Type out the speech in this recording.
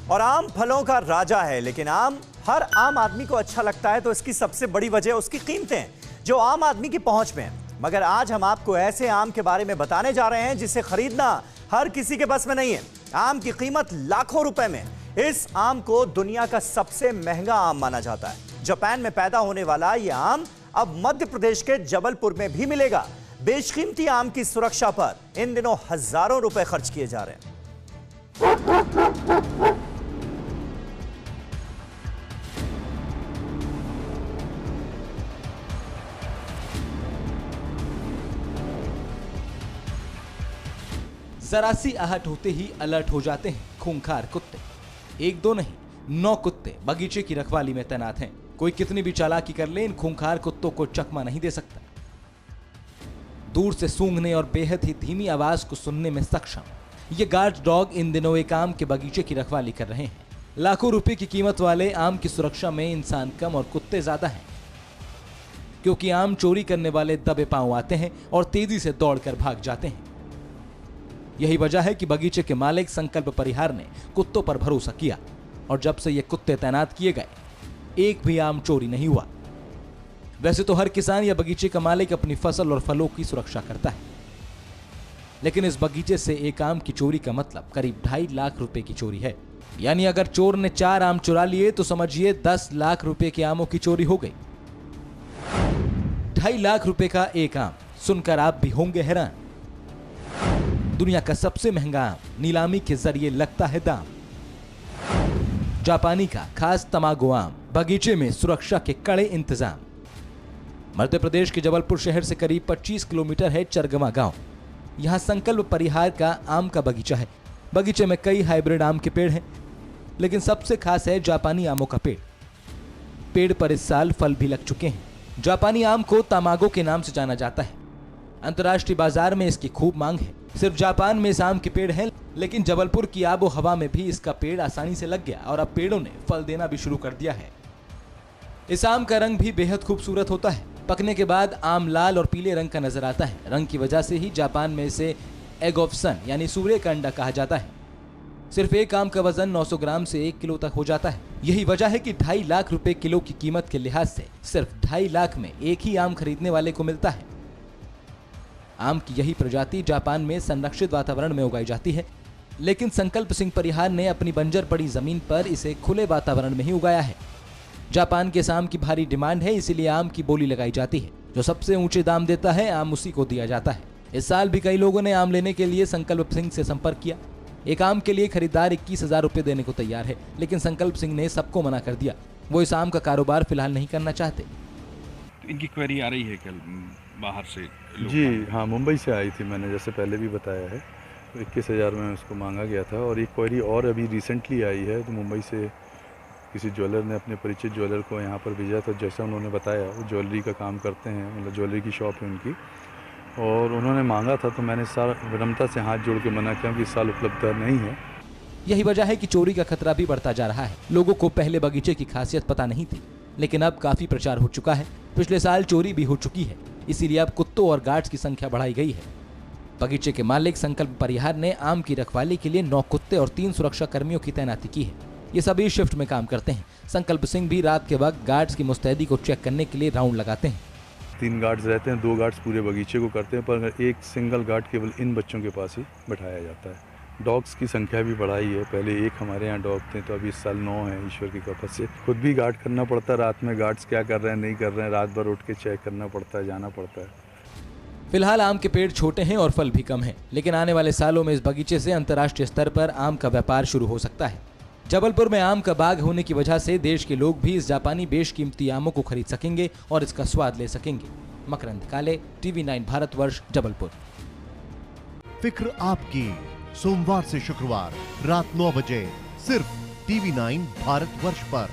और आम फलों का राजा है, लेकिन आम हर आम आदमी को अच्छा लगता है, तो इसकी सबसे बड़ी वजह उसकी कीमतें जो आम आदमी की पहुंच में है। मगर आज हम आपको ऐसे आम के बारे में बताने जा रहे हैं जिसे खरीदना हर किसी के बस में नहीं है। आम की कीमत लाखों रुपए में। इस आम को दुनिया का सबसे महंगा आम माना जाता है। जापान में पैदा होने वाला यह आम अब मध्य प्रदेश के जबलपुर में भी मिलेगा। बेशकीमती आम की सुरक्षा पर इन दिनों हजारों रुपए खर्च किए जा रहे हैं। जरा सी आहट होते ही अलर्ट हो जाते हैं खूंखार कुत्ते। एक दो नहीं, 9 कुत्ते बगीचे की रखवाली में तैनात हैं। कोई कितनी भी चालाकी कर ले, इन खूंखार कुत्तों को चकमा नहीं दे सकता। दूर से सूंघने और बेहद ही धीमी आवाज को सुनने में सक्षम ये गार्ड डॉग इन दिनों एक आम के बगीचे की रखवाली कर रहे हैं। लाखों रुपए की कीमत वाले आम की सुरक्षा में इंसान कम और कुत्ते ज्यादा हैं, क्योंकि आम चोरी करने वाले दबे पांव आते हैं और तेजी से दौड़कर भाग जाते हैं। यही वजह है कि बगीचे के मालिक संकल्प परिहार ने कुत्तों पर भरोसा किया, और जब से ये कुत्ते तैनात किए गए, एक भी आम चोरी नहीं हुआ। वैसे तो हर किसान या बगीचे का मालिक अपनी फसल और फलों की सुरक्षा करता है, लेकिन इस बगीचे से एक आम की चोरी का मतलब करीब 2.5 लाख रुपए की चोरी है। यानी अगर चोर ने 4 आम चुरा लिए तो समझिए 10 लाख रुपए के आमों की चोरी हो गई। 2.5 लाख रुपए का एक आम सुनकर आप भी होंगे हैरान। दुनिया का सबसे महंगा आम नीलामी के जरिए लगता है दाम। जापानी का खास तमागो आम, बगीचे में सुरक्षा के कड़े इंतजाम। मध्य प्रदेश के जबलपुर शहर से करीब 25 किलोमीटर है चरगमा गांव। यहां संकल्प परिहार का आम का बगीचा है। बगीचे में कई हाइब्रिड आम के पेड़ हैं, लेकिन सबसे खास है जापानी आमों का पेड़। पेड़ पर इस साल फल भी लग चुके हैं। जापानी आम को तमागो के नाम से जाना जाता है। अंतर्राष्ट्रीय बाजार में इसकी खूब मांग है। सिर्फ जापान में इस आम के पेड़ हैं, लेकिन जबलपुर की आबो हवा में भी इसका पेड़ आसानी से लग गया और अब पेड़ों ने फल देना भी शुरू कर दिया है। इस आम का रंग भी बेहद खूबसूरत होता है। पकने के बाद आम लाल और पीले रंग का नजर आता है। रंग की वजह से ही जापान में इसे एग ऑफ सन यानी सूर्य का अंडा कहा जाता है। सिर्फ एक आम का वजन 900 ग्राम से 1 किलो तक हो जाता है। यही वजह है कि 2.5 लाख रुपए किलो की कीमत के लिहाज से सिर्फ 2.5 लाख में एक ही आम खरीदने वाले को मिलता है। आम की यही प्रजाति जापान में संरक्षित वातावरण में उगाई जाती है, लेकिन संकल्प सिंह परिहार ने अपनी बंजर पड़ी जमीन पर इसे खुले वातावरण में ही उगाया है। जापान के इस आम की भारी डिमांड है, इसीलिए आम की बोली लगाई जाती है। जो सबसे ऊंचे दाम देता है, आम उसी को दिया जाता है। इस साल भी कई लोगों ने आम लेने के लिए संकल्प सिंह से संपर्क किया। एक आम के लिए खरीदार 21,000 रुपए देने को तैयार है, लेकिन संकल्प सिंह ने सबको मना कर दिया। वो इस आम का कारोबार फिलहाल नहीं करना चाहते। इनकी क्वेरी आ रही है क्या बाहर से? जी हाँ, मुंबई से आई थी, मैंने जैसे पहले भी बताया है। तो 21,000 में उसको मांगा गया था। और एक क्वेरी और अभी रिसेंटली आई है, तो मुंबई से किसी ज्वेलर ने अपने परिचित ज्वेलर को यहाँ पर भेजा था। जैसा उन्होंने बताया, वो ज्वेलरी का काम करते हैं, मतलब ज्वेलरी की शॉप है उनकी, और उन्होंने मांगा था। तो मैंने सारा विनम्रता से हाथ जोड़ के मना किया कि इस साल उपलब्ध नहीं है। यही वजह है कि चोरी का खतरा भी बढ़ता जा रहा है। लोगों को पहले बगीचे की खासियत पता नहीं थी, लेकिन अब काफी प्रचार हो चुका है। पिछले साल चोरी भी हो चुकी है, इसीलिए अब कुत्तों और गार्ड्स की संख्या बढ़ाई गई है। बगीचे के मालिक संकल्प परिहार ने आम की रखवाली के लिए 9 कुत्ते और 3 सुरक्षा कर्मियों की तैनाती की है। ये सभी शिफ्ट में काम करते हैं। संकल्प सिंह भी रात के वक्त गार्ड्स की मुस्तैदी को चेक करने के लिए राउंड लगाते हैं। 3 गार्ड्स रहते हैं, 2 गार्ड्स पूरे बगीचे को करते हैं, पर एक सिंगल गार्ड केवल इन बच्चों के पास ही बैठाया जाता है। डॉग्स की संख्या भी बढ़ाई है। पहले 1 हमारे यहाँ डॉग थे, तो अभी इस साल 9 है, ईश्वर की कृपा से। खुद भी गार्ड करना पड़ता है। रात में गार्ड्स क्या कर रहे हैं, नहीं कर रहे हैं, रात भर उठ के चेक करना पड़ता है, जाना पड़ता है। फिलहाल आम के पेड़ छोटे हैं और फल भी कम हैं, लेकिन आने वाले सालों में इस बगीचे से अंतर्राष्ट्रीय स्तर पर आम का व्यापार शुरू हो सकता है। जबलपुर में आम का बाग होने की वजह से देश के लोग भी इस जापानी बेशकीमती आमों को खरीद सकेंगे और इसका स्वाद ले सकेंगे। मकरंद काले, TV9 भारतवर्ष, जबलपुर। फिक्र आपकी, सोमवार से शुक्रवार रात 9 बजे सिर्फ TV9 भारतवर्ष पर।